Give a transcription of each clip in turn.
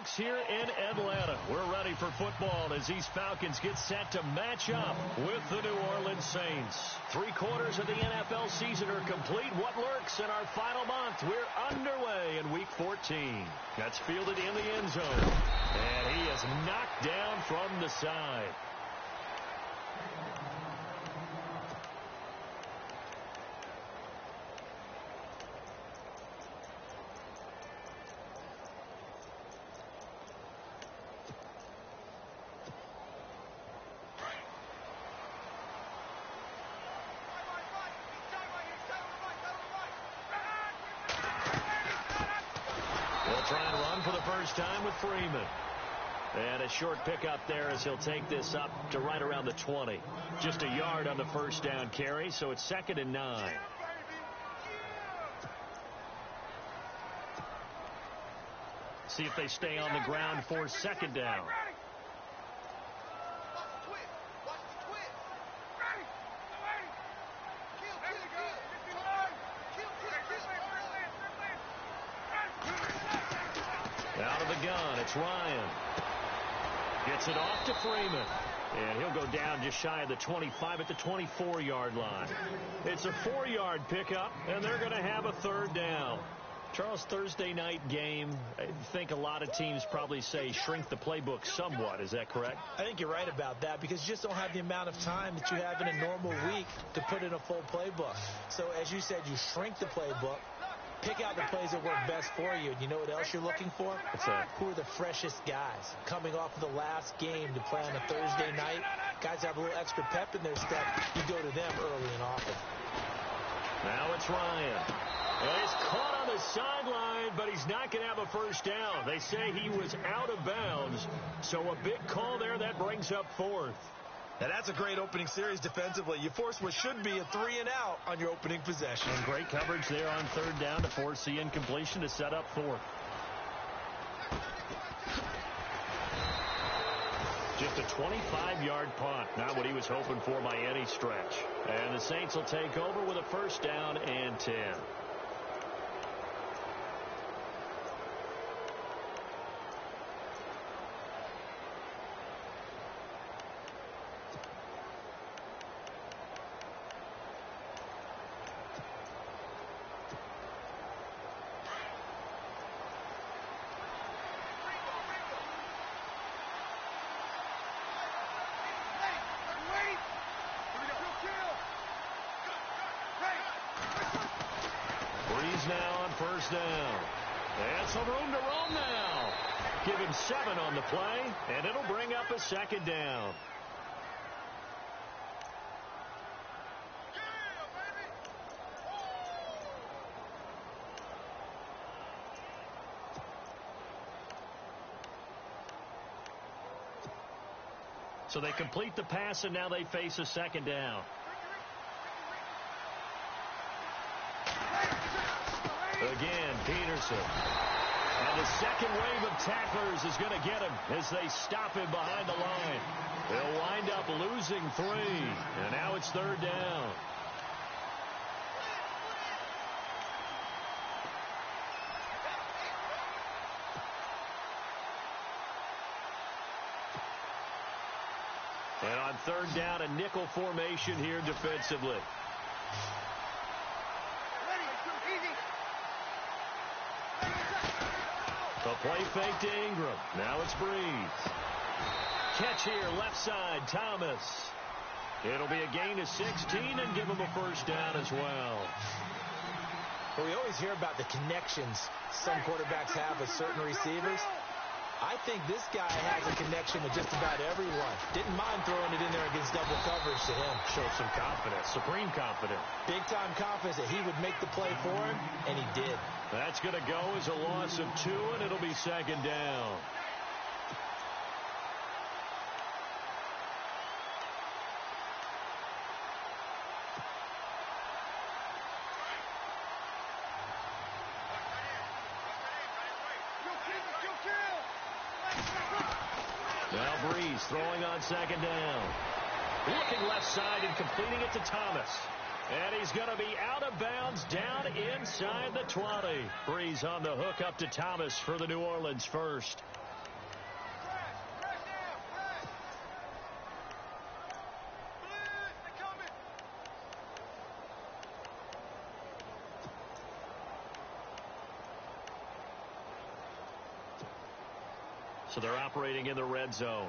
folks, here in Atlanta. We're ready for football as these Falcons get set to match up with the New Orleans Saints. 3/4 of the NFL season are complete. What lurks in our final month? We're underway in Week 14. That's fielded in the end zone. And he is knocked down from the side. Try and run for the first time with Freeman. And a short pickup there as he'll take this up to right around the 20. Just a yard on the first down carry, so it's 2nd and 9. See if they stay on the ground for 2nd down. Out of the gun, it's Ryan. Gets it off to Freeman. And he'll go down just shy of the 25 at the 24-yard line. It's a 4-yard pickup, and they're going to have a 3rd down. Charles, Thursday night game, I think a lot of teams probably say shrink the playbook somewhat. Is that correct? I think you're right about that because you just don't have the amount of time that you have in a normal week to put in a full playbook. So as you said, you shrink the playbook. Pick out the plays that work best for you. And you know what else you're looking for? What's that? Who are the freshest guys coming off of the last game to play on a Thursday night? Guys have a little extra pep in their step. You go to them early and often. Now it's Ryan. And he's caught on the sideline, but he's not going to have a first down. They say he was out of bounds. So a big call there. That brings up 4th. Now that's a great opening series defensively. You force what should be a 3-and-out on your opening possession. And great coverage there on 3rd down to force the incompletion to set up 4th. Just a 25-yard punt. Not what he was hoping for by any stretch. And the Saints will take over with a 1st down and 10. Now on 1st down. And some room to roam now. Give him 7 on the play, and it'll bring up a 2nd down. So they complete the pass, and now they face a 2nd down. Again, Peterson. And the second wave of tacklers is going to get him as they stop him behind the line. They'll wind up losing 3. And now it's 3rd down. And on 3rd down, a nickel formation here defensively. A play fake to Ingram. Now it's Breeze. Catch here, left side, Thomas. It'll be a gain of 16 and give him a 1st down as well. Well, we always hear about the connections some quarterbacks have with certain receivers. I think this guy has a connection with just about everyone. Didn't mind throwing it in there against double coverage to him. Showed some confidence, supreme confidence. Big-time confidence that he would make the play for him, and he did. That's going to go as a loss of 2, and it'll be 2nd down. Now Breeze throwing on 2nd down. Looking left side and completing it to Thomas. And he's going to be out of bounds down inside the 20. Breeze on the hook up to Thomas for the New Orleans 1st. So they're operating in the red zone.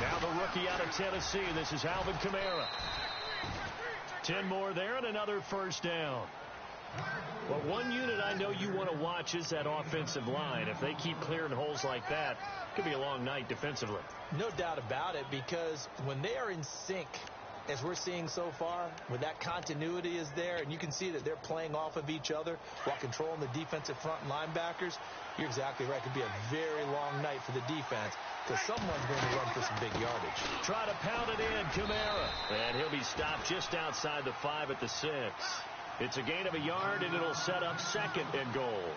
Now the rookie out of Tennessee. This is Alvin Kamara. 10 more there and another first down. Well, one unit I know you want to watch is that offensive line. If they keep clearing holes like that, it could be a long night defensively. No doubt about it, because when they are in sync, as we're seeing so far, when that continuity is there, and you can see that they're playing off of each other while controlling the defensive front linebackers, you're exactly right. It could be a very long night for the defense because someone's going to run for some big yardage. Try to pound it in, Kamara. And he'll be stopped just outside the 5 at the 6. It's a gain of a yard, and it'll set up 2nd and goal.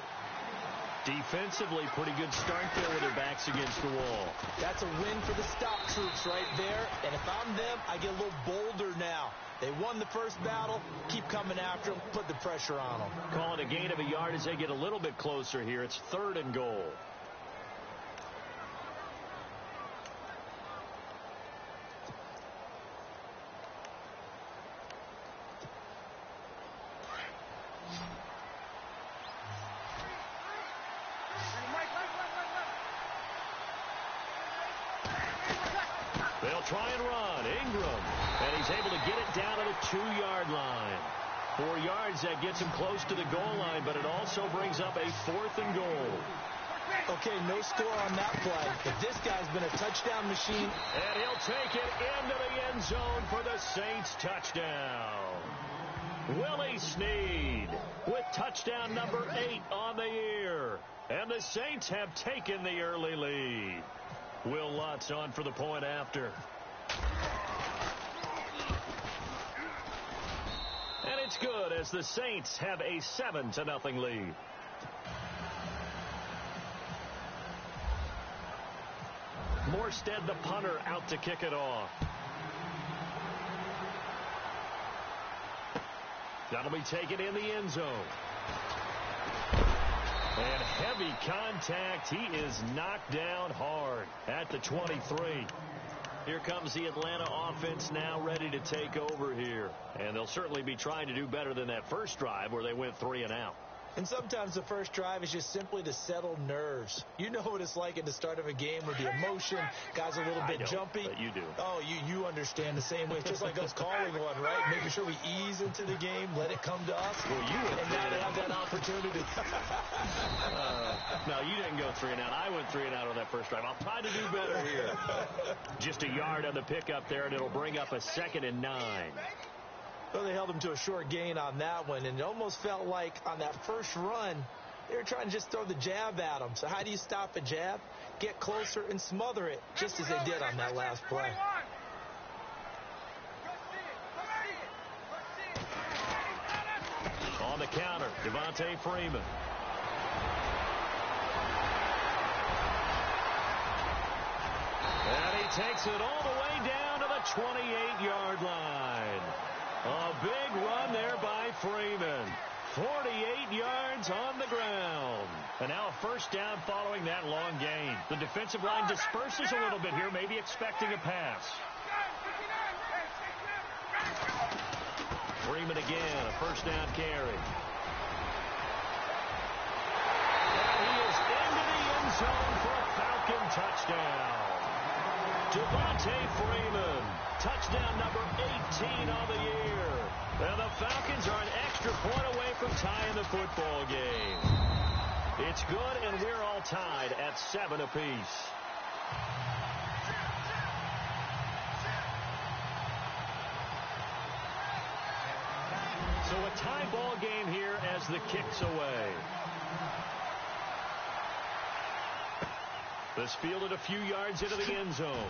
Defensively, pretty good start there with their backs against the wall. That's a win for the stop troops right there. And if I'm them, I get a little bolder now. They won the first battle. Keep coming after them. Put the pressure on them. Call it a gain of a yard as they get a little bit closer here. It's 3rd and goal. They'll try and run. Ingram. And he's able to get it down to the 2-yard line. 4 yards, that gets him close to the goal line, but it also brings up a 4th and goal. Okay, no score on that play, but this guy's been a touchdown machine. And he'll take it into the end zone for the Saints touchdown. Willie Snead with touchdown number 8 on the year. And the Saints have taken the early lead. Will Lutz on for the point after. And it's good as the Saints have a 7-0 lead. Morstead, the punter, out to kick it off. That'll be taken in the end zone. And heavy contact. He is knocked down hard at the 23. Here comes the Atlanta offense now ready to take over here. And they'll certainly be trying to do better than that first drive where they went 3 and out. And sometimes the first drive is just simply to settle nerves. You know what it's like at the start of a game with the emotion. Guys are a little bit jumpy. But you do. Oh, you understand the same way. It's just like us calling one, right? Making sure we ease into the game, let it come to us. Well, you went and now they have that opportunity. No, you didn't go 3 and out. I went 3 and out on that first drive. I'll try to do better here. Just a yard on the pickup there, and it'll bring up a 2nd and 9. Well, they held him to a short gain on that one, and it almost felt like on that first run, they were trying to just throw the jab at him. So how do you stop a jab? Get closer and smother it, just as they did on that last play. On the counter, Devontae Freeman. And he takes it all the way down to the 28-yard line. A big run there by Freeman. 48 yards on the ground. And now a first down following that long gain. The defensive line disperses a little bit here, maybe expecting a pass. Freeman again, a first down carry. And he is into the end zone for a Falcon touchdown. Devontae Freeman, touchdown number 18 on the year. And the Falcons are an extra point away from tying the football game. It's good, and we're all tied at 7 apiece. So a tie ball game here as the kick's away. This fielded a few yards into the end zone.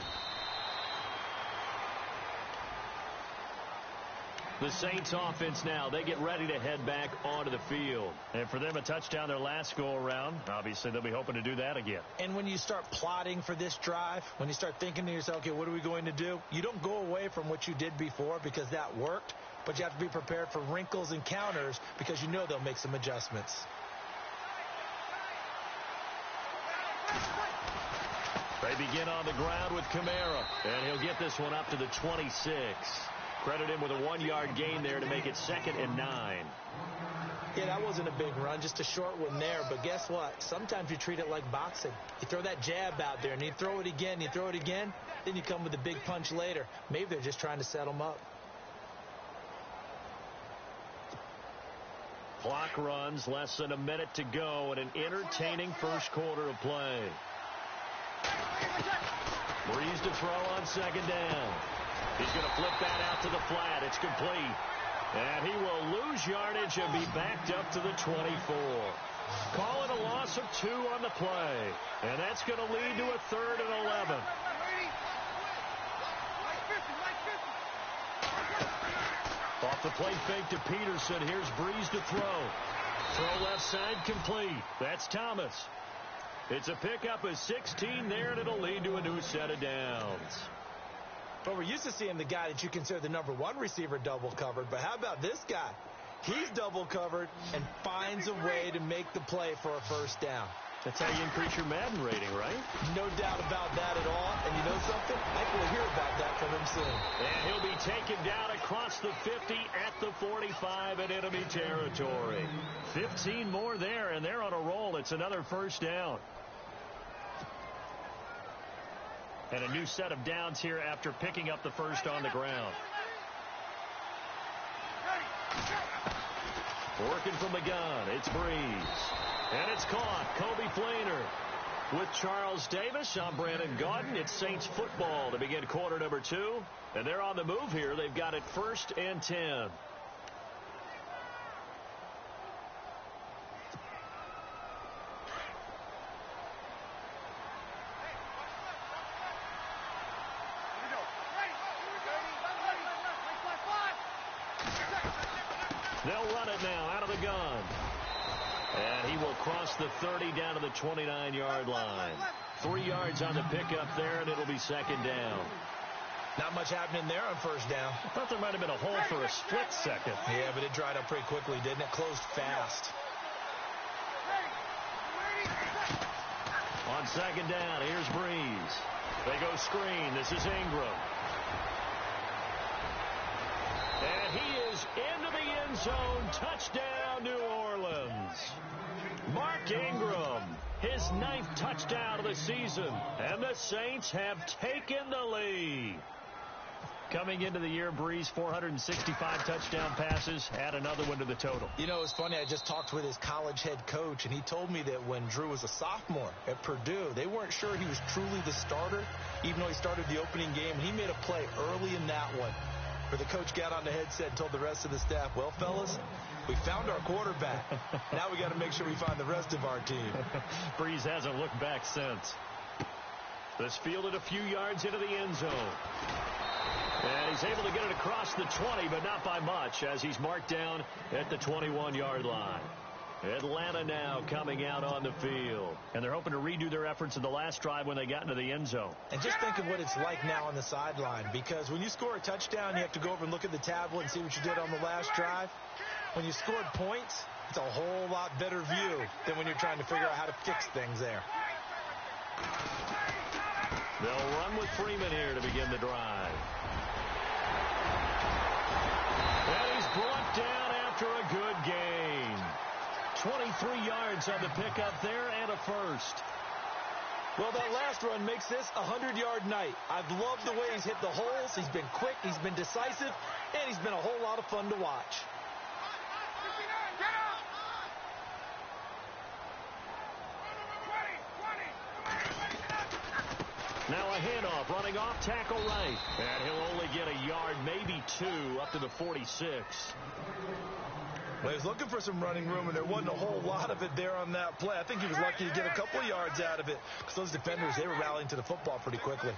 The Saints offense now, they get ready to head back onto the field. And for them, a touchdown their last go-around. Obviously, they'll be hoping to do that again. And when you start plotting for this drive, when you start thinking to yourself, okay, what are we going to do? You don't go away from what you did before because that worked, but you have to be prepared for wrinkles and counters because you know they'll make some adjustments. They begin on the ground with Kamara, and he'll get this one up to the 26. Credit him with a 1-yard gain there to make it 2nd and 9. Yeah, that wasn't a big run, just a short one there. But guess what? Sometimes you treat it like boxing. You throw that jab out there, and you throw it again, you throw it again, then you come with a big punch later. Maybe they're just trying to set him up. Clock runs, less than a minute to go, and an entertaining first quarter of play. Breeze to throw on 2nd down. He's going to flip that out to the flat. It's complete. And he will lose yardage and be backed up to the 24. Call it a loss of 2 on the play. And that's going to lead to a 3rd and 11. Off the play fake to Peterson. Here's Breeze to throw. Throw left side complete. That's Thomas. It's a pickup of 16 there, and it'll lead to a new set of downs. Well, we're used to seeing the guy that you consider the number 1 receiver double covered, but how about this guy? He's double covered and finds a way to make the play for a first down. That's how you increase your Madden rating, right? No doubt about that at all. And you know something? I think we'll hear about that from him soon. And he'll be taken down across the 50 at the 45 in enemy territory. 15 more there, and they're on a roll. It's another first down. And a new set of downs here after picking up the first on the ground. Working from the gun, it's Breeze. And it's caught. Kobe Flainer with Charles Davis. I'm Brandon Gaudin. It's Saints football to begin quarter number 2. And they're on the move here. They've got it 1st and 10. They'll run it now out of the gun. And he will cross the 30 down to the 29-yard line. 3 yards on the pickup there, and it'll be 2nd down. Not much happening there on first down. I thought there might have been a hole for a split second. Yeah, but it dried up pretty quickly, didn't it? Closed fast. On 2nd down, here's Breeze. They go screen. This is Ingram. And he is into the end zone. Touchdown, New Orleans. Mark Ingram, his 9th touchdown of the season. And the Saints have taken the lead. Coming into the year, Breeze, 465 touchdown passes. Add another one to the total. You know, it's funny. I just talked with his college head coach, and he told me that when Drew was a sophomore at Purdue, they weren't sure he was truly the starter, even though he started the opening game. And he made a play early in that one where the coach got on the headset and told the rest of the staff, well, fellas, we found our quarterback. Now we got to make sure we find the rest of our team. Breeze hasn't looked back since. This fielded a few yards into the end zone. And he's able to get it across the 20, but not by much, as he's marked down at the 21-yard line. Atlanta now coming out on the field. And they're hoping to redo their efforts in the last drive when they got into the end zone. And just think of what it's like now on the sideline, because when you score a touchdown, you have to go over and look at the tablet and see what you did on the last drive. When you scored points, it's a whole lot better view than when you're trying to figure out how to fix things there. They'll run with Freeman here to begin the drive. And he's brought down after a good gain. 23 yards on the pickup there and a first. Well, that last run makes this a 100-yard night. I've loved the way he's hit the holes. He's been quick, he's been decisive, and he's been a whole lot of fun to watch. Now a handoff, running off tackle right. And he'll only get a yard, maybe 2, up to the 46. Well, he was looking for some running room, and there wasn't a whole lot of it there on that play. I think he was lucky to get a couple of yards out of it, because those defenders, they were rallying to the football pretty quickly.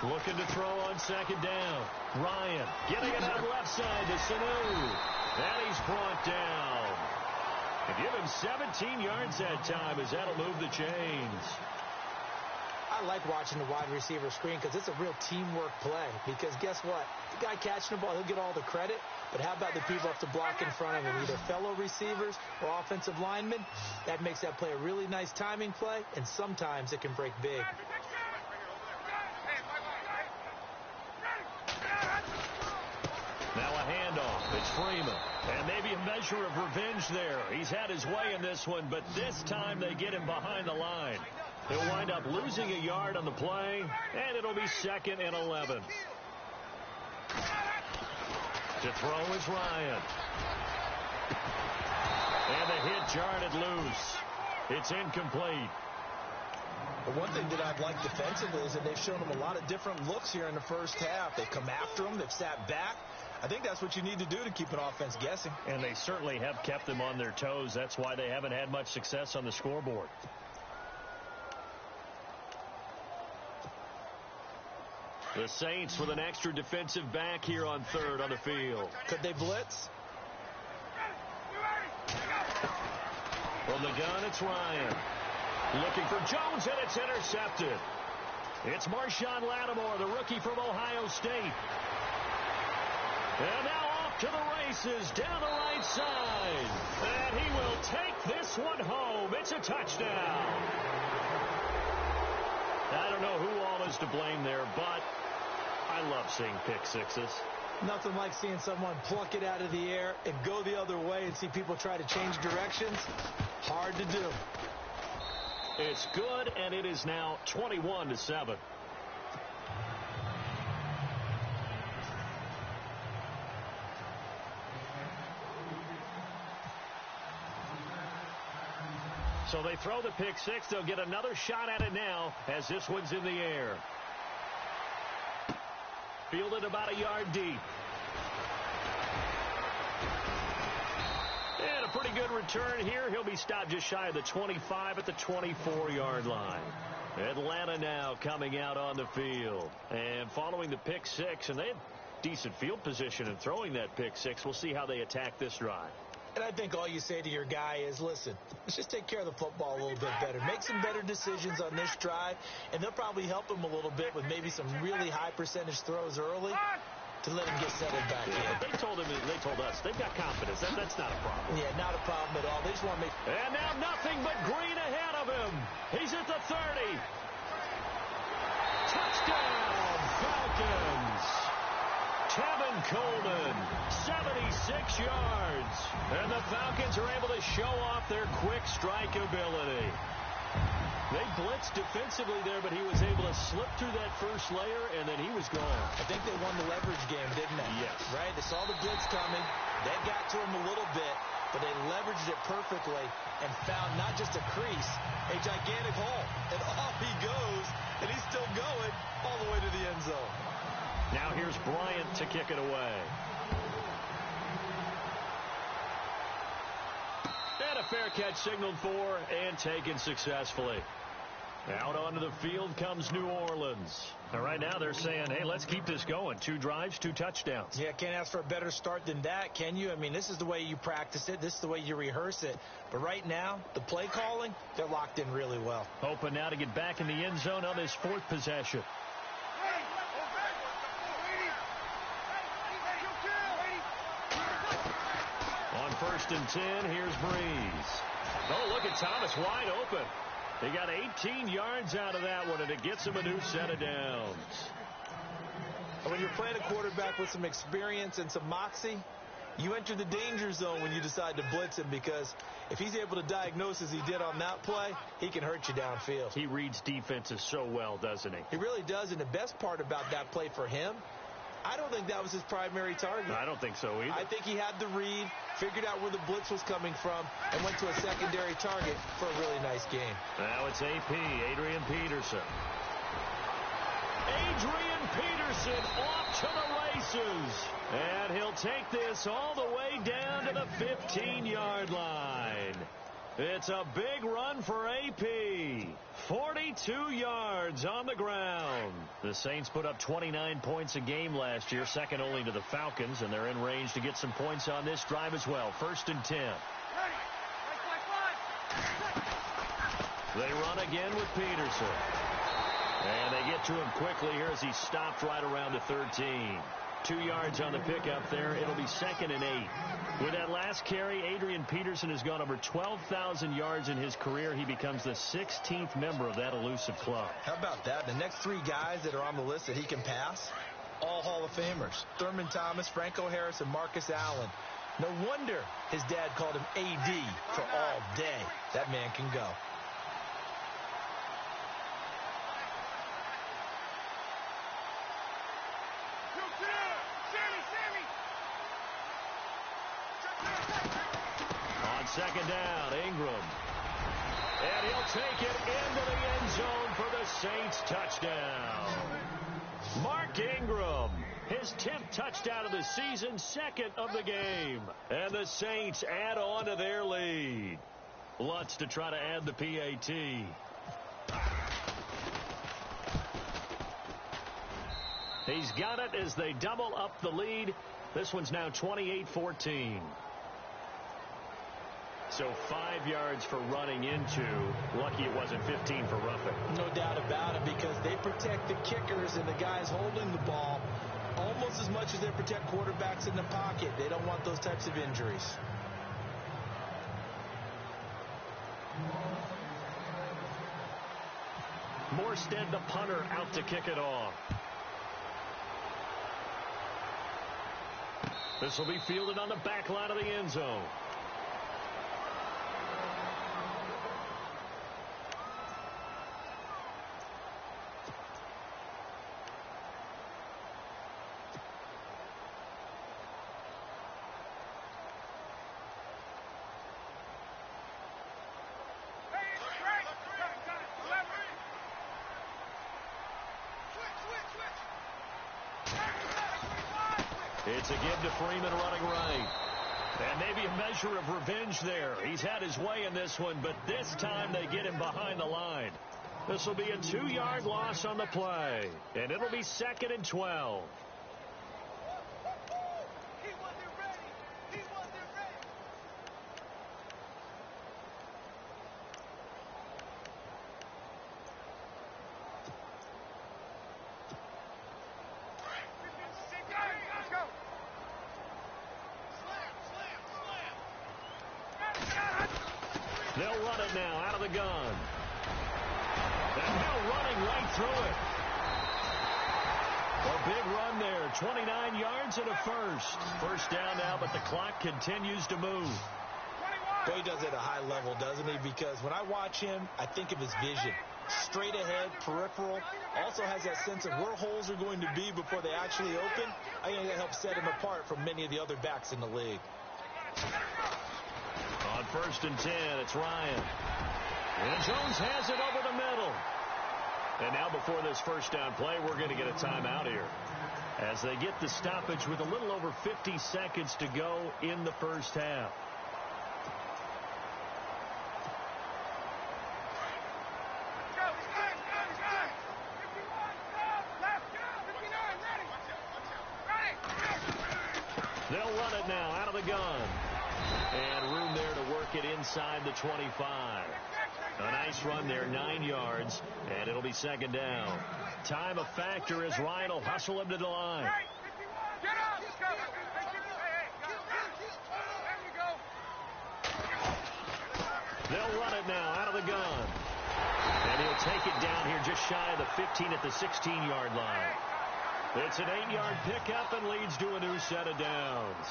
Looking to throw on 2nd down. Ryan getting it out left side to Sanu. And he's brought down. And give him 17 yards that time, as that'll move the chains. I like watching the wide receiver screen because it's a real teamwork play. Because guess what? The guy catching the ball, he'll get all the credit. But how about the people up to block in front of him, either fellow receivers or offensive linemen? That makes that play a really nice timing play, and sometimes it can break big. Freeman. And maybe a measure of revenge there. He's had his way in this one, but this time they get him behind the line. He'll wind up losing a yard on the play, and it'll be 2nd and 11. To throw is Ryan. And the hit jarred it loose. It's incomplete. But one thing that I've liked defensively is that they've shown him a lot of different looks here in the first half. They've come after him. They've sat back. I think that's what you need to do to keep an offense guessing. And they certainly have kept them on their toes. That's why they haven't had much success on the scoreboard. The Saints with an extra defensive back here on 3rd on the field. Could they blitz? From the gun, it's Ryan. Looking for Jones, and it's intercepted. It's Marshawn Lattimore, the rookie from Ohio State. And now off to the races down the right side. And he will take this one home. It's a touchdown. I don't know who all is to blame there, but I love seeing pick sixes. Nothing like seeing someone pluck it out of the air and go the other way and see people try to change directions. Hard to do. It's good, and it is now 21-7. So they throw the pick six. They'll get another shot at it now as this one's in the air. Fielded about a yard deep. And a pretty good return here. He'll be stopped just shy of the 25 at the 24-yard line. Atlanta now coming out on the field. And following the pick six, and they had decent field position in throwing that pick six. We'll see how they attack this drive. And I think all you say to your guy is, listen, let's just take care of the football a little bit better. Make some better decisions on this drive, and they'll probably help him a little bit with maybe some really high percentage throws early to let him get settled back in. They told us they've got confidence. That's not a problem. Yeah, not a problem at all. They just want to make. And now nothing but green ahead of him. He's at the 30. Touchdown, Falcons. Tevin Coleman, 76 yards. And the Falcons are able to show off their quick strike ability. They blitzed defensively there, but he was able to slip through that first layer, and then he was gone. I think they won the leverage game, didn't they? Yes. Right? They saw the blitz coming. That got to him a little bit, but they leveraged it perfectly and found not just a crease, a gigantic hole. And off he goes, and he's still going all the way to the end zone. Now here's Bryant to kick it away. And a fair catch signaled for and taken successfully. Out onto the field comes New Orleans. And right now they're saying, hey, let's keep this going. 2 drives, 2 touchdowns. Yeah, can't ask for a better start than that, can you? I mean, this is the way you practice it. This is the way you rehearse it. But right now, the play calling, they're locked in really well. Hoping now to get back in the end zone on this 4th possession. On 1st and 10, here's Breeze. Oh, look at Thomas wide open. He got 18 yards out of that one, and it gets him a new set of downs. And when you're playing a quarterback with some experience and some moxie, you enter the danger zone when you decide to blitz him, because if he's able to diagnose as he did on that play, he can hurt you downfield. He reads defenses so well, doesn't he? He really does, and the best part about that play for him, I don't think that was his primary target. I don't think so either. I think he had the read, figured out where the blitz was coming from, and went to a secondary target for a really nice game. Now it's AP, Adrian Peterson. Adrian Peterson off to the races. And he'll take this all the way down to the 15-yard line. It's a big run for AP. 42 yards on the ground. The Saints put up 29 points a game last year, second only to the Falcons, and they're in range to get some points on this drive as well. 1st and 10. They run again with Peterson. And they get to him quickly here as he stopped right around the 13. 2 yards on the pickup there. It'll be 2nd and 8. With that last carry, Adrian Peterson has gone over 12,000 yards in his career. He becomes the 16th member of that elusive club. How about that? The next 3 guys that are on the list that he can pass, all Hall of Famers. Thurman Thomas, Franco Harris, and Marcus Allen. No wonder his dad called him AD for all day. That man can go. On second down, Ingram. And he'll take it into the end zone for the Saints touchdown. Mark Ingram, his 10th touchdown of the season, 2nd of the game. And the Saints add on to their lead. Lutz to try to add the PAT. He's got it as they double up the lead. This one's now 28-14. So 5 yards for running into. Lucky it wasn't 15 for roughing. No doubt about it, because they protect the kickers and the guys holding the ball almost as much as they protect quarterbacks in the pocket. They don't want those types of injuries. Morstead, the punter, out to kick it off. This will be fielded on the back line of the end zone. It's a give to Freeman running right. And maybe a measure of revenge there. He's had his way in this one, but this time they get him behind the line. This will be a 2-yard loss on the play. And it'll be 2nd and 12. They'll run it now out of the gun. And now running right through it. A big run there. 29 yards and a first. First down now, but the clock continues to move. Boy, he does it at a high level, doesn't he? Because when I watch him, I think of his vision. Straight ahead, peripheral. Also has that sense of where holes are going to be before they actually open. I think that helps set him apart from many of the other backs in the league. On 1st and 10, it's Ryan. And Jones has it over the middle. And now before this first down play, we're going to get a timeout here, as they get the stoppage with a little over 50 seconds to go in the first half. They'll run it now out of the gun. And room there to work it inside the 25. A nice run there, 9 yards, and it'll be 2nd down. Time a factor as Ryan will hustle him to the line. They'll run it now out of the gun. And he'll take it down here just shy of the 15 at the 16-yard line. It's an 8-yard pickup and leads to a new set of downs.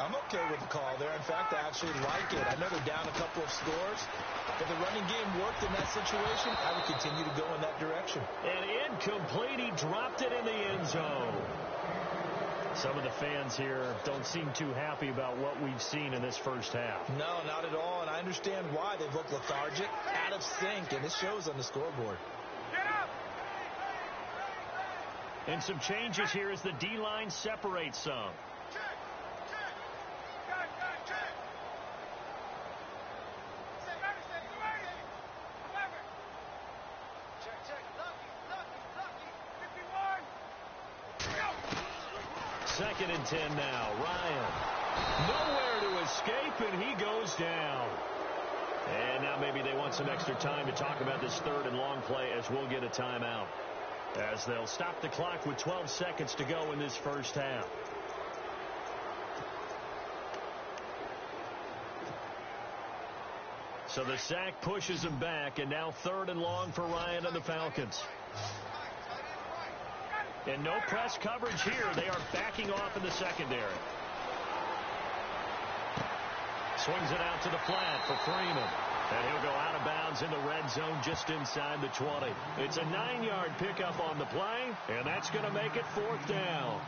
I'm okay with the call there. In fact, I actually like it. I know they're down a couple of scores. If the running game worked in that situation, I would continue to go in that direction. And incomplete. He dropped it in the end zone. Some of the fans here don't seem too happy about what we've seen in this first half. No, not at all. And I understand why. They've looked lethargic, out of sync, and it shows on the scoreboard. And some changes here as the D-line separates some. Second and 10 now. Ryan. Nowhere to escape, and he goes down. And now maybe they want some extra time to talk about this 3rd and long play, as we'll get a timeout, as they'll stop the clock with 12 seconds to go in this first half. So the sack pushes him back, and now 3rd and long for Ryan and the Falcons. And no press coverage here. They are backing off in the secondary. Swings it out to the flat for Freeman. And he'll go out of bounds in the red zone just inside the 20. It's a 9-yard pickup on the play, and that's going to make it 4th down.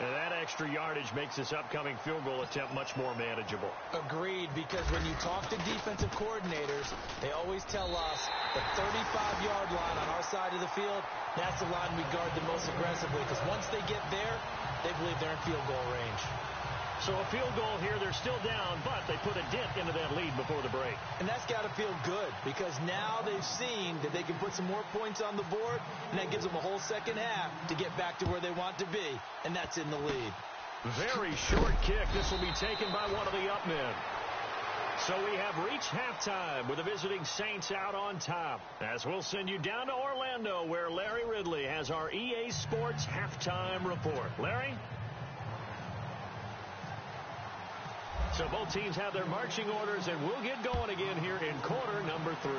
And that extra yardage makes this upcoming field goal attempt much more manageable. Agreed, because when you talk to defensive coordinators, they always tell us the 35-yard line on our side of the field, that's the line we guard the most aggressively, because once they get there, they believe they're in field goal range. So a field goal here, they're still down, but they put a dent into that lead before the break. And that's got to feel good, because now they've seen that they can put some more points on the board, and that gives them a whole second half to get back to where they want to be, and that's in the lead. Very short kick. This will be taken by one of the up men. So we have reached halftime with the visiting Saints out on top. As we'll send you down to Orlando, where Larry Ridley has our EA Sports halftime report. Larry? So both teams have their marching orders, and we'll get going again here in quarter number 3.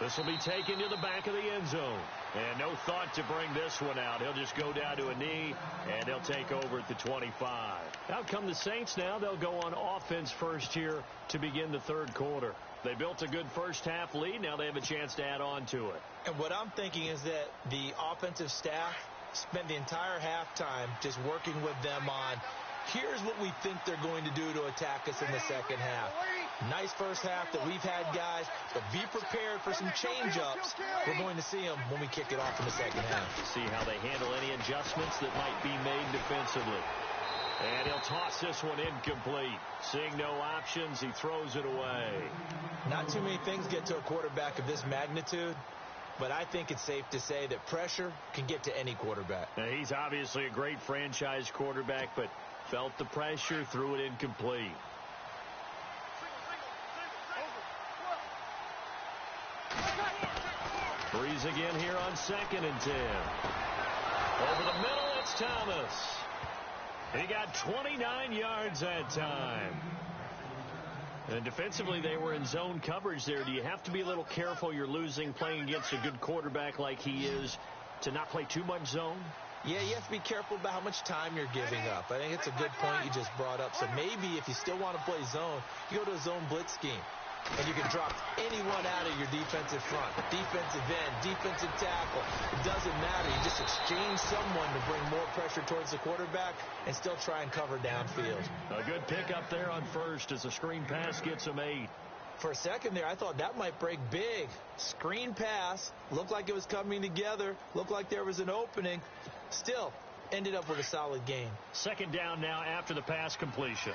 This will be taken to the back of the end zone. And no thought to bring this one out. He'll just go down to a knee, and he'll take over at the 25. Out come the Saints now. They'll go on offense first here to begin the third quarter. They built a good first-half lead. Now they have a chance to add on to it. And what I'm thinking is that the offensive staff spend the entire halftime just working with them on, here's what we think they're going to do to attack us in the second half. Nice first half that we've had, guys, but be prepared for some change-ups. We're going to see them when we kick it off in the second half. See how they handle any adjustments that might be made defensively. And he'll toss this one incomplete. Seeing no options, he throws it away. Not too many things get to a quarterback of this magnitude, but I think it's safe to say that pressure can get to any quarterback. Now, he's obviously a great franchise quarterback, but felt the pressure, threw it incomplete. Breeze again here on 2nd and 10. Over the middle, it's Thomas. He got 29 yards that time. And defensively, they were in zone coverage there. Do you have to be a little careful? You're losing playing against a good quarterback like he is to not play too much zone? Yeah, you have to be careful about how much time you're giving up. I think it's a good point you just brought up. So maybe if you still want to play zone, you go to a zone blitz scheme. And you can drop anyone out of your defensive front, defensive end, defensive tackle. It doesn't matter. You just exchange someone to bring more pressure towards the quarterback and still try and cover downfield. A good pickup there on first as the screen pass gets him 8. For a second there, I thought that might break big. Screen pass, looked like it was coming together, looked like there was an opening. Still, ended up with a solid gain. Second down now after the pass completion.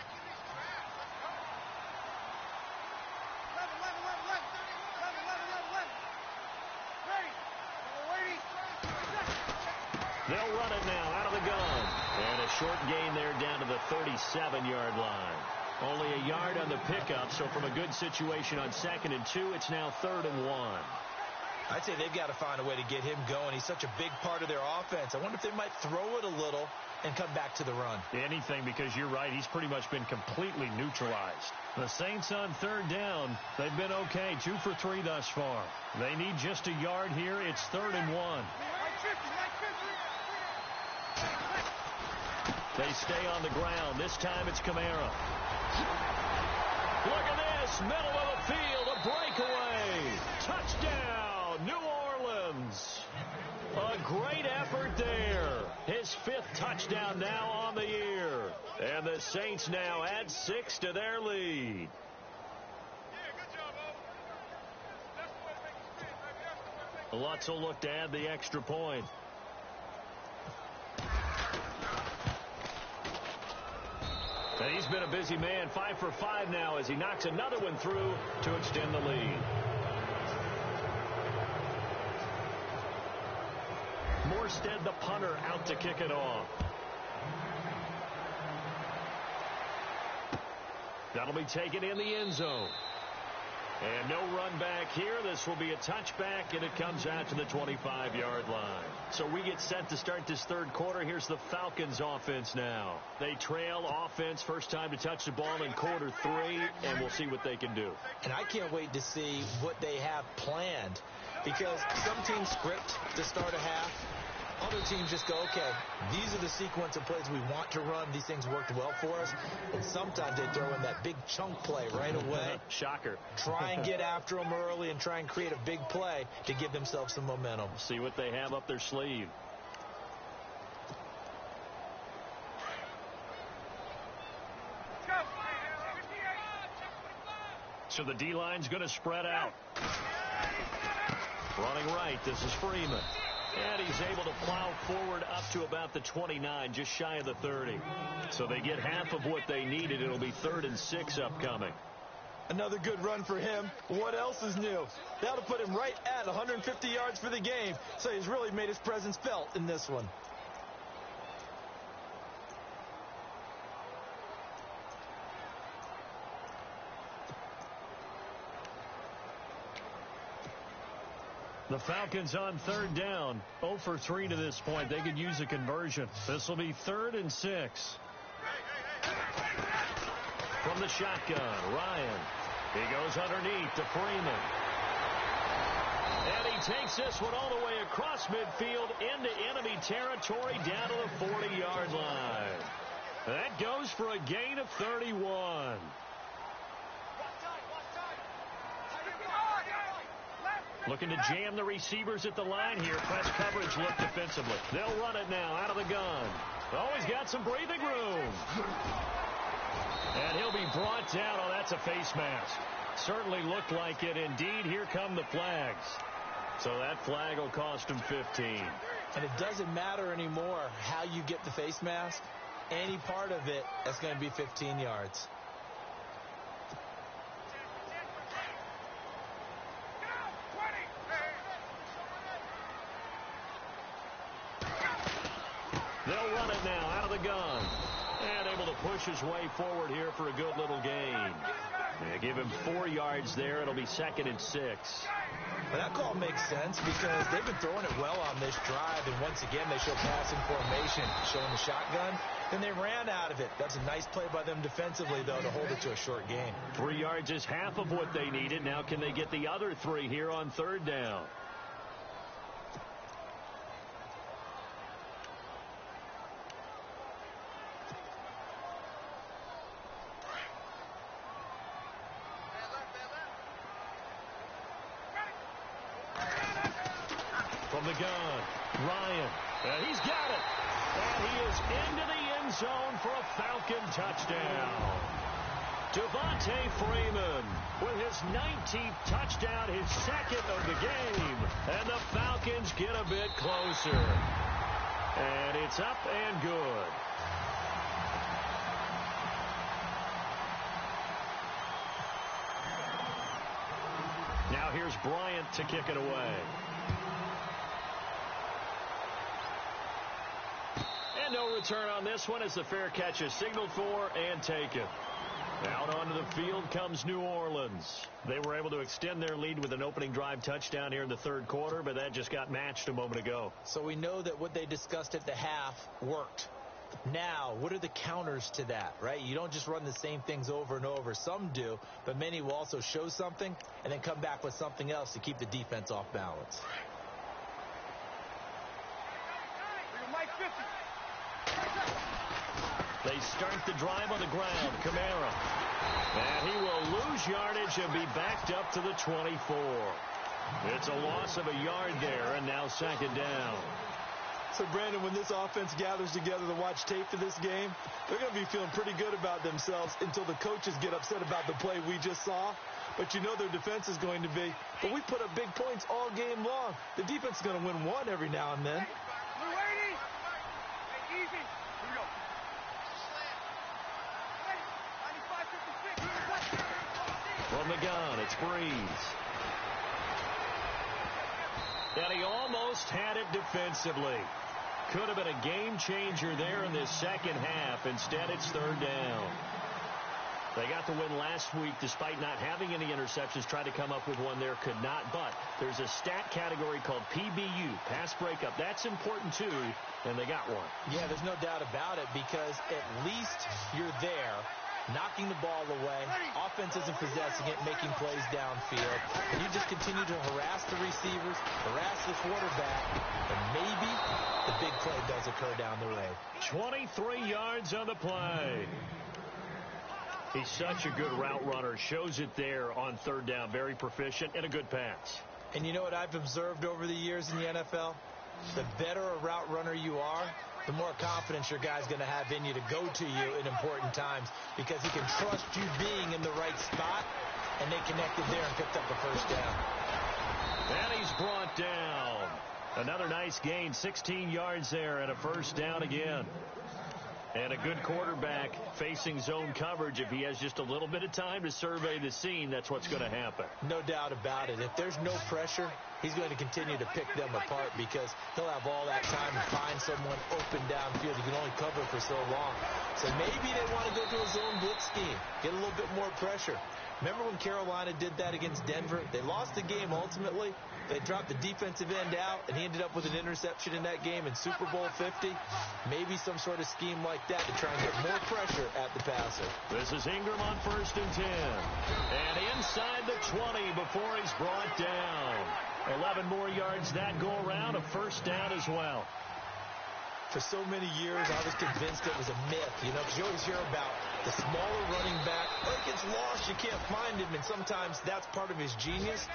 They'll run it now out of the gun. And a short gain there down to the 37-yard line. Only a yard on the pickup, so from a good situation on 2nd and 2, it's now 3rd and 1. I'd say they've got to find a way to get him going. He's such a big part of their offense. I wonder if they might throw it a little and come back to the run. Anything, because you're right. He's pretty much been completely neutralized. The Saints on 3rd down. They've been okay. 2 for 3 thus far. They need just a yard here. It's 3rd and 1. They stay on the ground. This time it's Kamara. Look at this. Middle of the field. A breakaway. Touchdown, New Orleans. A great effort there. His 5th touchdown now on the year. And the Saints now add 6 to their lead. Lutz will look to add the extra point. And he's been a busy man, 5 for 5 now as he knocks another one through to extend the lead. Morstead, the punter, out to kick it off. That'll be taken in the end zone. And no run back here. This will be a touchback, and it comes out to the 25-yard line. So we get set to start this third quarter. Here's the Falcons offense now. They trail offense, first time to touch the ball in quarter 3, and we'll see what they can do. And I can't wait to see what they have planned, because some teams script to start a half. Other teams just go, okay, these are the sequence of plays we want to run. These things worked well for us. And sometimes they throw in that big chunk play right away. Shocker. Try and get after them early and try and create a big play to give themselves some momentum. See what they have up their sleeve. So the D-line's going to spread out. Running right, this is Freeman. And he's able to plow forward up to about the 29, just shy of the 30. So they get half of what they needed. It'll be 3rd and 6 upcoming. Another good run for him. What else is new? That'll put him right at 150 yards for the game. So he's really made his presence felt in this one. The Falcons on 3rd down. 0 for 3 to this point. They could use a conversion. This will be 3rd and 6. From the shotgun, Ryan. He goes underneath to Freeman. And he takes this one all the way across midfield into enemy territory down to the 40-yard line. That goes for a gain of 31. Looking to jam the receivers at the line here. Press coverage look defensively. They'll run it now out of the gun. Oh, he's got some breathing room. And he'll be brought down. Oh, that's a face mask. Certainly looked like it. Indeed, here come the flags. So that flag will cost him 15. And it doesn't matter anymore how you get the face mask. Any part of it, that's going to be 15 yards. They'll run it now out of the gun. And able to push his way forward here for a good little gain. They give him 4 yards there. It'll be 2nd and 6. Well, that call makes sense because they've been throwing it well on this drive. And once again, they show passing formation, showing the shotgun. Then they ran out of it. That's a nice play by them defensively, though, to hold it to a short gain. 3 yards is half of what they needed. Now can they get the other 3 here on 3rd down? From the gun, Ryan, and he's got it. And he is into the end zone for a Falcon touchdown. Devontae Freeman with his 19th touchdown, his 2nd of the game. And the Falcons get a bit closer. And it's up and good. Now here's Bryant to kick it away. And no return on this one as the fair catch is signaled for and taken. Out onto the field comes New Orleans. They were able to extend their lead with an opening drive touchdown here in the 3rd quarter, but that just got matched a moment ago. So we know that what they discussed at the half worked. Now, what are the counters to that, right? You don't just run the same things over and over. Some do, but many will also show something and then come back with something else to keep the defense off balance. They start the drive on the ground. Kamara. And he will lose yardage and be backed up to the 24. It's a loss of a yard there, and now 2nd down. So, Brandon, when this offense gathers together to watch tape for this game, they're going to be feeling pretty good about themselves until the coaches get upset about the play we just saw. But you know their defense is going to be. But we put up big points all game long. The defense is going to win one every now and then. From the gun, it's Breeze. And he almost had it defensively. Could have been a game changer there in this 2nd half. Instead, it's 3rd down. They got the win last week despite not having any interceptions. Tried to come up with one there, could not. But there's a stat category called PBU, pass breakup. That's important, too, and they got one. Yeah, there's no doubt about it because at least you're there, knocking the ball away. Offense isn't possessing it, making plays downfield. You just continue to harass the receivers, harass the quarterback, and maybe the big play does occur down the road. 23 yards on the play. He's such a good route runner. Shows it there on third down. Very proficient and a good pass. And you know what I've observed over the years in the NFL? The better a route runner you are, the more confidence your guy's going to have in you to go to you in important times because he can trust you being in the right spot, and they connected there and picked up a first down. And he's brought down. Another nice gain, 16 yards there and a first down again. And a good quarterback facing zone coverage. If he has just a little bit of time to survey the scene, that's what's going to happen. No doubt about it. If there's no pressure, he's going to continue to pick them apart because he'll have all that time to find someone open downfield. He can only cover for so long. So maybe they want to go to a zone blitz scheme, get a little bit more pressure. Remember when Carolina did that against Denver? They lost the game ultimately. They dropped the defensive end out, and he ended up with an interception in that game in Super Bowl 50. Maybe some sort of scheme like that to try and get more pressure at the passer. This is Ingram on 1st and 10. And inside the 20 before he's brought down. 11 more yards that go around, a first down as well. For so many years, I was convinced it was a myth, because you always hear about the smaller running back. Oh, he gets lost, you can't find him, and sometimes that's part of his genius.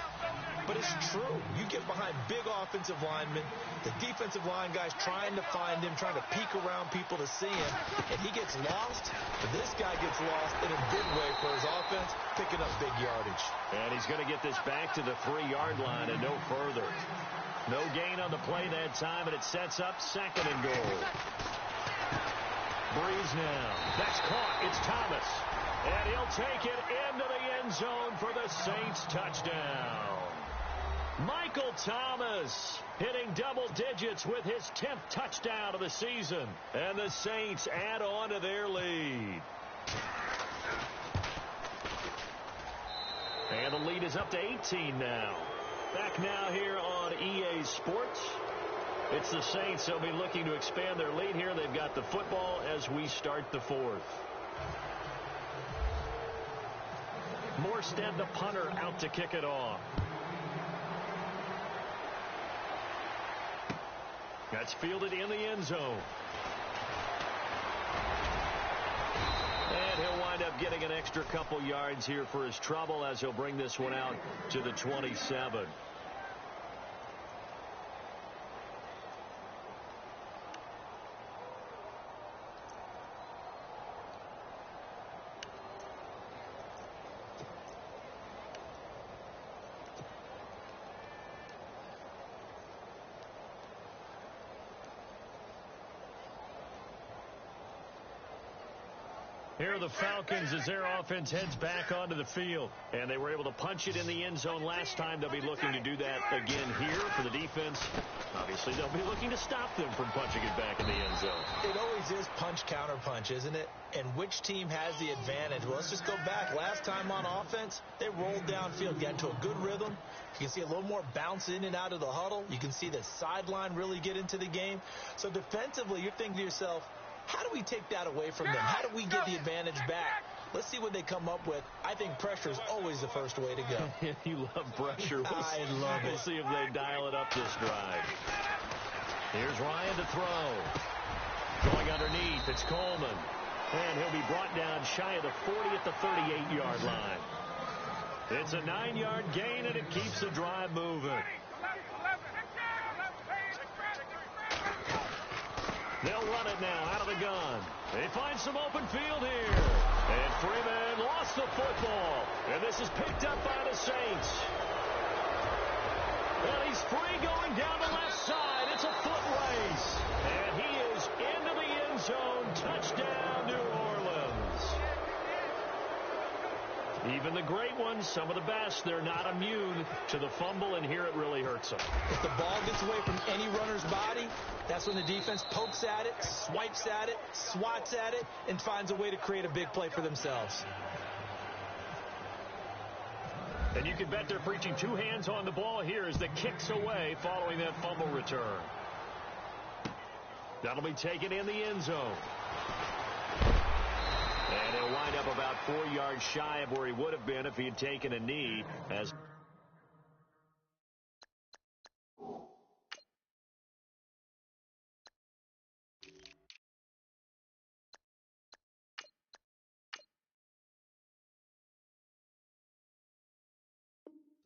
But it's true. You get behind big offensive linemen, the defensive line guys trying to find him, trying to peek around people to see him, and he gets lost. But this guy gets lost in a good way for his offense, picking up big yardage. And he's going to get this back to the 3-yard line and no further. No gain on the play that time, and it sets up 2nd and goal. Breeze now. That's caught. It's Thomas. And he'll take it into the end zone for the Saints touchdown. Michael Thomas hitting double digits with his 10th touchdown of the season. And the Saints add on to their lead. And the lead is up to 18 now. Back now here on EA Sports. It's the Saints. They'll be looking to expand their lead here. They've got the football as we start the 4th. Morstead, the punter, out to kick it off. That's fielded in the end zone. And he'll wind up getting an extra couple yards here for his trouble as he'll bring this one out to the 27. Here are the Falcons as their offense heads back onto the field. And they were able to punch it in the end zone last time. They'll be looking to do that again here for the defense. Obviously, they'll be looking to stop them from punching it back in the end zone. It always is punch-counter-punch, isn't it? And which team has the advantage? Well, let's just go back. Last time on offense, they rolled downfield, got into a good rhythm. You can see a little more bounce in and out of the huddle. You can see the sideline really get into the game. So defensively, you're thinking to yourself, how do we take that away from them? How do we get the advantage back? Let's see what they come up with. I think pressure is always the first way to go. You love pressure. I love it. We'll see if they dial it up this drive. Here's Ryan to throw. Going underneath, it's Coleman. And he'll be brought down shy of the 40 at the 38-yard line. It's a 9-yard gain, and it keeps the drive moving. They'll run it now out of the gun. They find some open field here. And Freeman lost the football. And this is picked up by the Saints. And he's free going down the left side. It's a foot race. And he is into the end zone. Touchdown, New Orleans. Even the great ones, some of the best, they're not immune to the fumble, and here it really hurts them. If the ball gets away from any runner's body, that's when the defense pokes at it, swipes at it, swats at it, and finds a way to create a big play for themselves. And you can bet they're preaching two hands on the ball here as the kick's away following that fumble return. That'll be taken in the end zone. And he'll wind up about 4 yards shy of where he would have been if he had taken a knee. As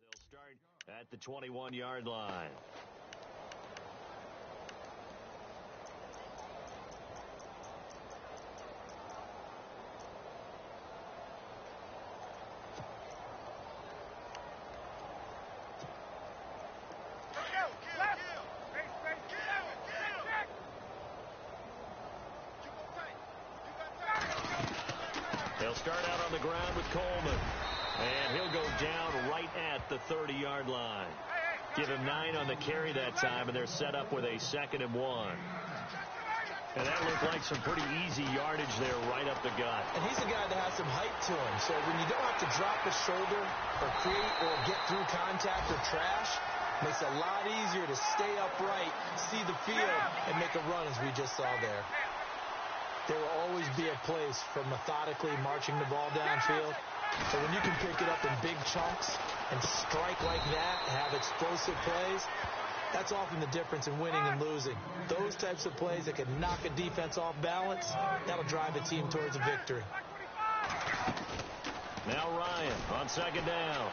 they'll start at the 21-yard line. They'll start out on the ground with Coleman. And he'll go down right at the 30-yard line. Give him 9 on the carry that time, and they're set up with a 2nd and 1. And that looked like some pretty easy yardage there right up the gut. And he's a guy that has some height to him. So when you don't have to drop a shoulder or create or get through contact or trash, makes it a lot easier to stay upright, see the field, and make a run as we just saw there. There will always be a place for methodically marching the ball downfield. So when you can pick it up in big chunks and strike like that, have explosive plays, that's often the difference in winning and losing. Those types of plays that can knock a defense off balance, that'll drive a team towards a victory. Now Ryan on 2nd down.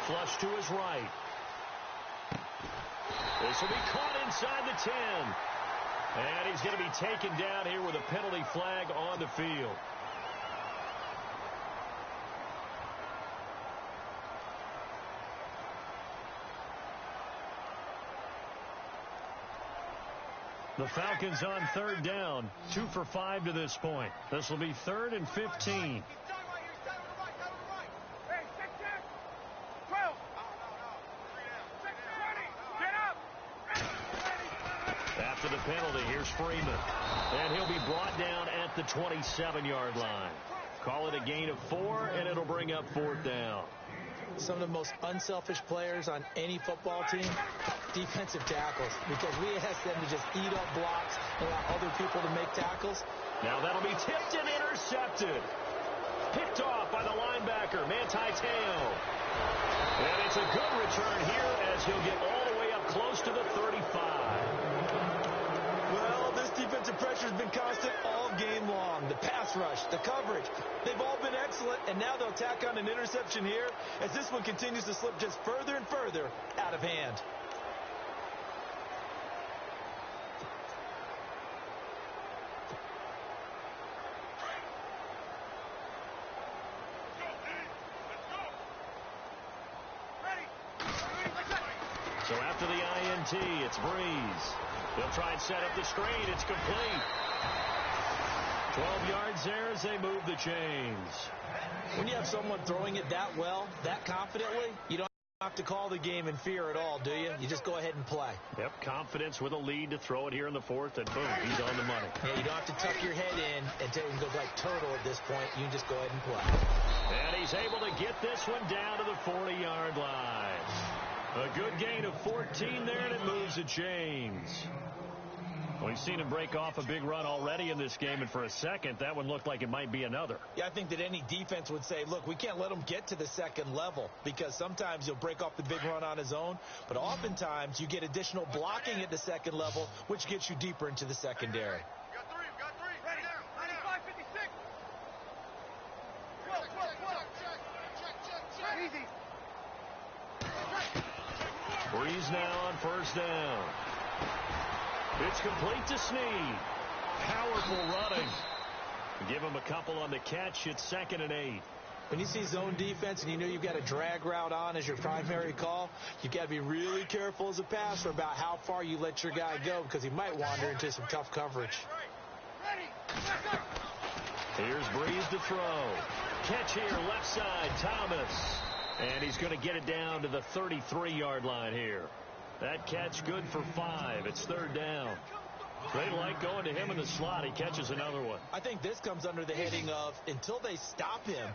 Flush to his right. This will be caught inside the 10. And he's going to be taken down here with a penalty flag on the field. The Falcons on 3rd down, 2 for 5 to this point. This will be 3rd and 15. After the penalty, here's Freeman. And he'll be brought down at the 27-yard line. Call it a gain of 4, and it'll bring up 4th down. Some of the most unselfish players on any football team, defensive tackles, because we ask them to just eat up blocks and allow other people to make tackles. Now that'll be tipped and intercepted. Picked off by the linebacker, Manti Te'o. And it's a good return here as he'll get all the way up close to the 35. Well, this defensive pressure has been constant all game long. The pass rush, the coverage, they've all been excellent, and now they'll tack on an interception here as this one continues to slip just further and further out of hand. So after the INT, it's Breeze. They'll try and set up the screen. It's complete. 12 yards there as they move the chains. When you have someone throwing it that well, that confidently, you don't have to call the game in fear at all, do you? You just go ahead and play. Yep, confidence with a lead to throw it here in the 4th, and boom, he's on the money. Yeah, you don't have to tuck your head in and go like turtle at this point. You can just go ahead and play. And he's able to get this one down to the 40-yard line. A good gain of 14 there, and it moves the chains. We've seen him break off a big run already in this game, and for a second, that one looked like it might be another. Yeah, I think that any defense would say, look, we can't let him get to the 2nd level, because sometimes he'll break off the big run on his own, but oftentimes you get additional blocking at the 2nd level, which gets you deeper into the secondary. We got three. Ready now. 95, 56. Easy. Breeze now on 1st down. It's complete to Snead. Powerful running. Give him a couple on the catch. It's 2nd and 8. When you see zone defense and you know you've got a drag route on as your primary call, you've got to be really careful as a passer about how far you let your guy go, because he might wander into some tough coverage. Here's Breeze to throw. Catch here, left side, Thomas. And he's going to get it down to the 33-yard line here. That catch good for 5. It's 3rd down. They like going to him in the slot. He catches another one. I think this comes under the heading of until they stop him,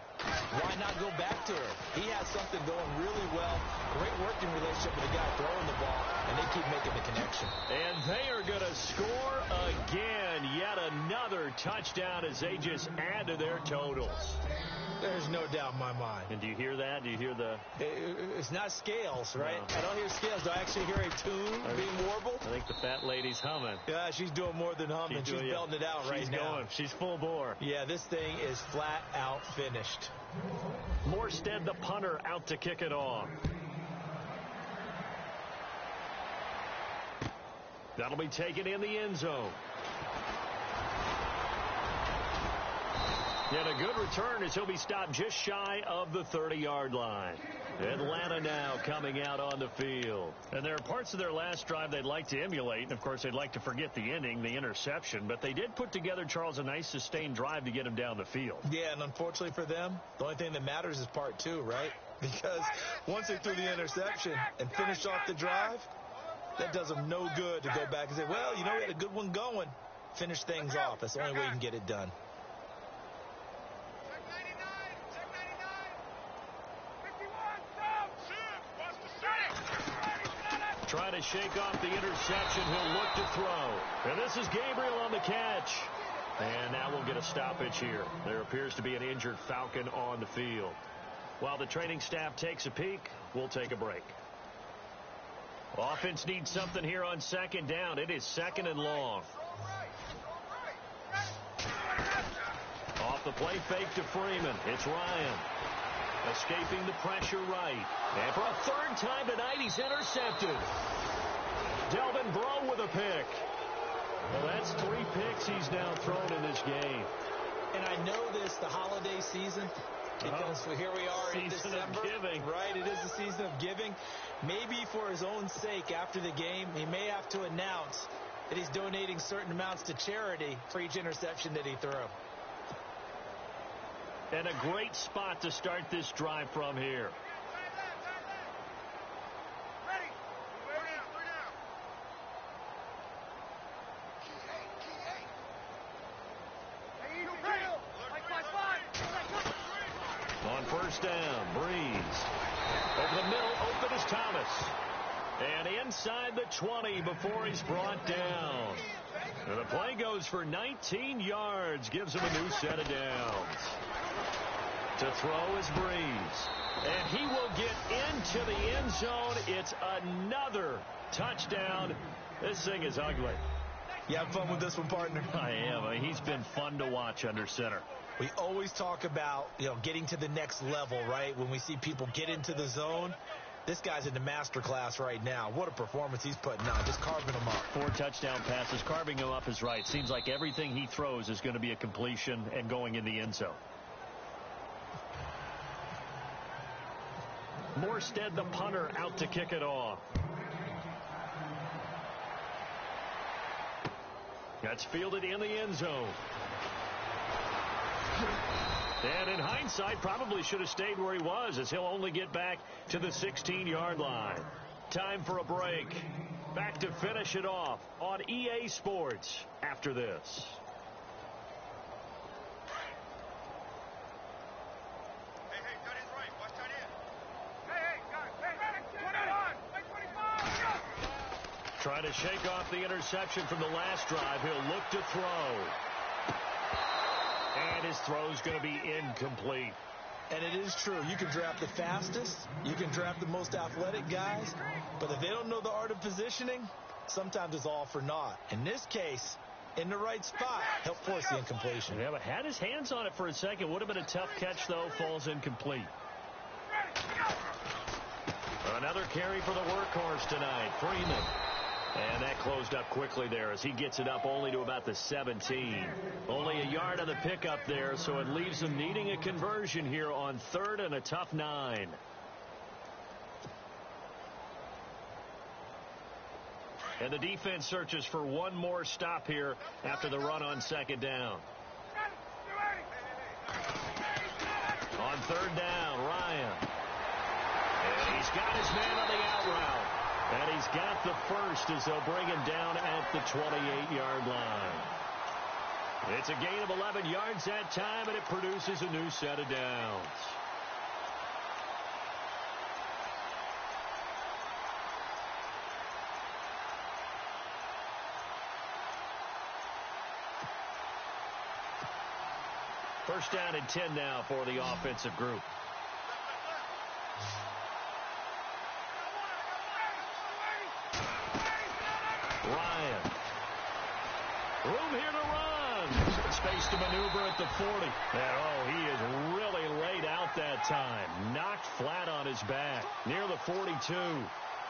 why not go back to it? He has something going really well. Great working relationship with the guy throwing the ball, and they keep making the connection. And they are going to score again. Yet another touchdown as they just add to their totals. There's no doubt in my mind. And do you hear that? Do you hear the... It's not scales, right? No. I don't hear scales. Do I actually hear a tune being warbled? I think the fat lady's humming. Yeah, she's doing more than humming. She's belting it out right now. She's going. She's full bore. Yeah, this thing is flat out finished. Morstead, the punter, out to kick it off. That'll be taken in the end zone. And a good return as he'll be stopped just shy of the 30-yard line. Atlanta now coming out on the field. And there are parts of their last drive they'd like to emulate. And, of course, they'd like to forget the ending, the interception. But they did put together, Charles, a nice sustained drive to get him down the field. Yeah, and unfortunately for them, the only thing that matters is part two, right? Because once they threw the interception and finished off the drive, that does them no good to go back and say, well, you know, we had a good one going. Finish things off. That's the only way you can get it done. Trying to shake off the interception. He'll look to throw. And this is Gabriel on the catch. And now we'll get a stoppage here. There appears to be an injured Falcon on the field. While the training staff takes a peek, we'll take a break. Offense needs something here on second down. It is second and long. Off the play fake to Freeman. It's Ryan. Escaping the pressure right. And for a third time tonight, he's intercepted. Delvin Breaux with a pick. Well, that's 3 picks he's now thrown in this game. And I know this, the holiday season, because here we are in December. Season of giving. Right, it is the season of giving. Maybe for his own sake after the game, he may have to announce that he's donating certain amounts to charity for each interception that he threw. And a great spot to start this drive from here. Ready. Three down. On first down, Breeze. Over the middle, open is Thomas. And inside the 20 before he's brought down. And the play goes for 19 yards. Gives him a new set of downs. To throw is Breeze. And he will get into the end zone. It's another touchdown. This thing is ugly. You have fun with this one, partner? I am. I mean, he's been fun to watch under center. We always talk about, getting to the next level, right? When we see people get into the zone. This guy's in the master class right now. What a performance he's putting on, just carving them up. 4 touchdown passes. Carving him up is right. Seems like everything he throws is going to be a completion and going in the end zone. Morstead, the punter, out to kick it off. That's fielded in the end zone. And in hindsight, probably should have stayed where he was, as he'll only get back to the 16-yard line. Time for a break. Back to finish it off on EA Sports after this. Hey, got his right. Watch that in. Hey, got it. Hey, 25. Trying to shake off the interception from the last drive. He'll look to throw. And his throw's going to be incomplete. And it is true. You can draft the fastest. You can draft the most athletic guys. But if they don't know the art of positioning, sometimes it's all for naught. In this case, in the right spot, help force the incompletion. Yeah, but had his hands on it for a second. Would have been a tough catch, though. Falls incomplete. Another carry for the workhorse tonight, Freeman. And that closed up quickly there as he gets it up only to about the 17. Only a yard of the pickup there, so it leaves him needing a conversion here on 3rd and a tough 9. And the defense searches for one more stop here after the run on 2nd down. On 3rd down, Ryan. And he's got his man on the out route. And he he's got the first as they'll bring him down at the 28-yard line. It's a gain of 11 yards that time, and it produces a new set of downs. First down and 10 now for the offensive group. Ryan. Room here to run. Space to maneuver at the 40. And, he is really laid out that time. Knocked flat on his back. Near the 42.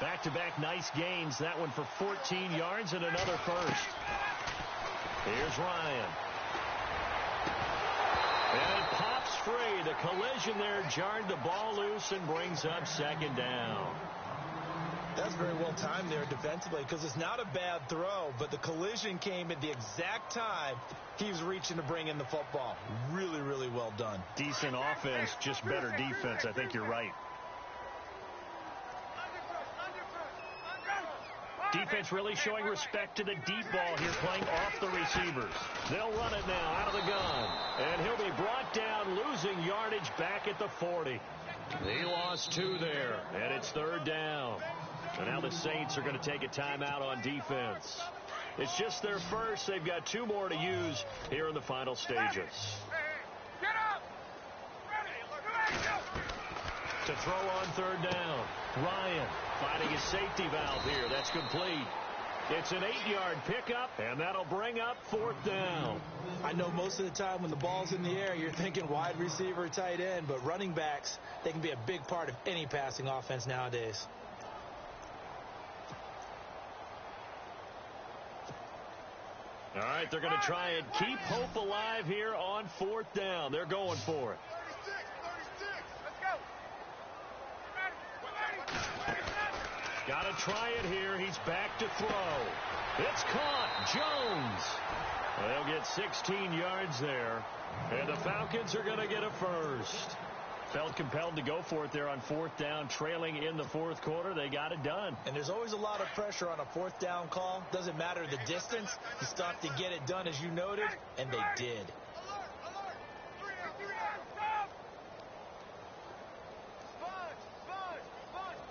Back-to-back nice gains. That one for 14 yards and another first. Here's Ryan. And it pops free. The collision there jarred the ball loose and brings up second down. That's very well timed there defensively because it's not a bad throw, but the collision came at the exact time he was reaching to bring in the football. Really, really well done. Decent offense, just better defense. I think you're right. Defense really showing respect to the deep ball here, playing off the receivers. They'll run it now out of the gun. And he'll be brought down, losing yardage back at the 40. He lost 2 there, and it's third down. And now the Saints are going to take a timeout on defense. It's just their first. They've got 2 more to use here in the final stages. Get up! To throw on third down. Ryan finding a safety valve here. That's complete. It's an 8-yard pickup, and that'll bring up fourth down. I know most of the time when the ball's in the air, you're thinking wide receiver, tight end, but running backs, they can be a big part of any passing offense nowadays. All right, they're going to try and keep hope alive here on fourth down. They're going for it. 36, let's go. Got to try it here. He's back to throw. It's caught. Jones. They'll get 16 yards there. And the Falcons are going to get a first. Felt compelled to go for it there on fourth down, trailing in the fourth quarter. They got it done. And there's always a lot of pressure on a fourth down call. Doesn't matter the distance. You still have to get it done, as you noted, and they did.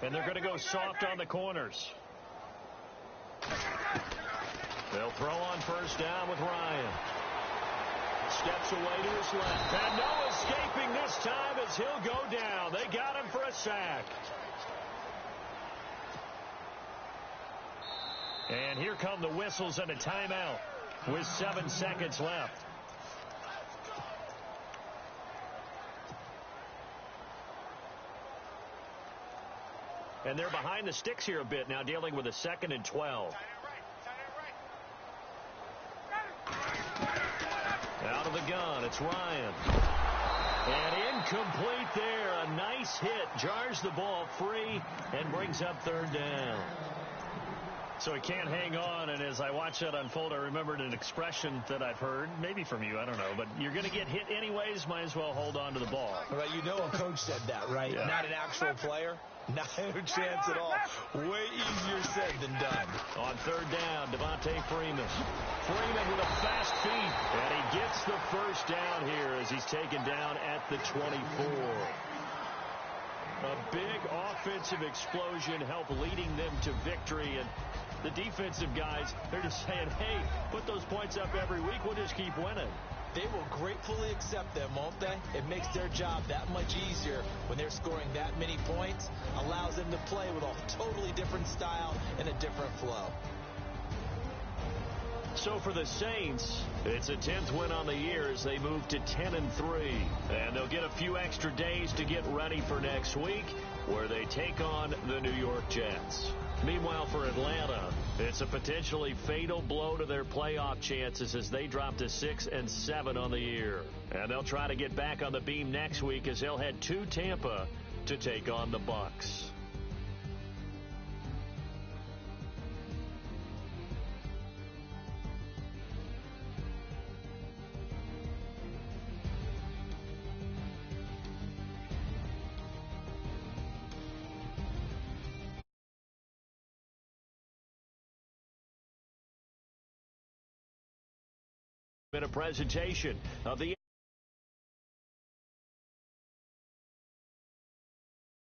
And they're going to go soft on the corners. They'll throw on first down with Ryan. Steps away to his left. And no escaping this time as he'll go down. They got him for a sack. And here come the whistles and a timeout with 7 seconds left. And they're behind the sticks here a bit now, dealing with a 2nd and 12. Out of the gun, it's Ryan. And incomplete there. A nice hit. Jars the ball free and brings up third down. So he can't hang on, and as I watch that unfold, I remembered an expression that I've heard, maybe from you, I don't know, but you're going to get hit anyways, might as well hold on to the ball. Well, you know a coach said that, right? Yeah. Not an actual player. Not a chance at all. Way easier said than done. On third down, Devontae Freeman. Freeman with a fast feet, and he gets the first down here as he's taken down at the 24. A big offensive explosion helped leading them to victory, and the defensive guys, they're just saying, hey, put those points up every week, we'll just keep winning. They will gratefully accept them, won't they? It makes their job that much easier when they're scoring that many points. Allows them to play with a totally different style and a different flow. So for the Saints, it's a 10th win on the year as they move to 10-3. And they'll get a few extra days to get ready for next week, where they take on the New York Jets. Meanwhile, for Atlanta, it's a potentially fatal blow to their playoff chances as they drop to 6-7 on the year. And they'll try to get back on the beam next week as they'll head to Tampa to take on the Bucs. Been a presentation of the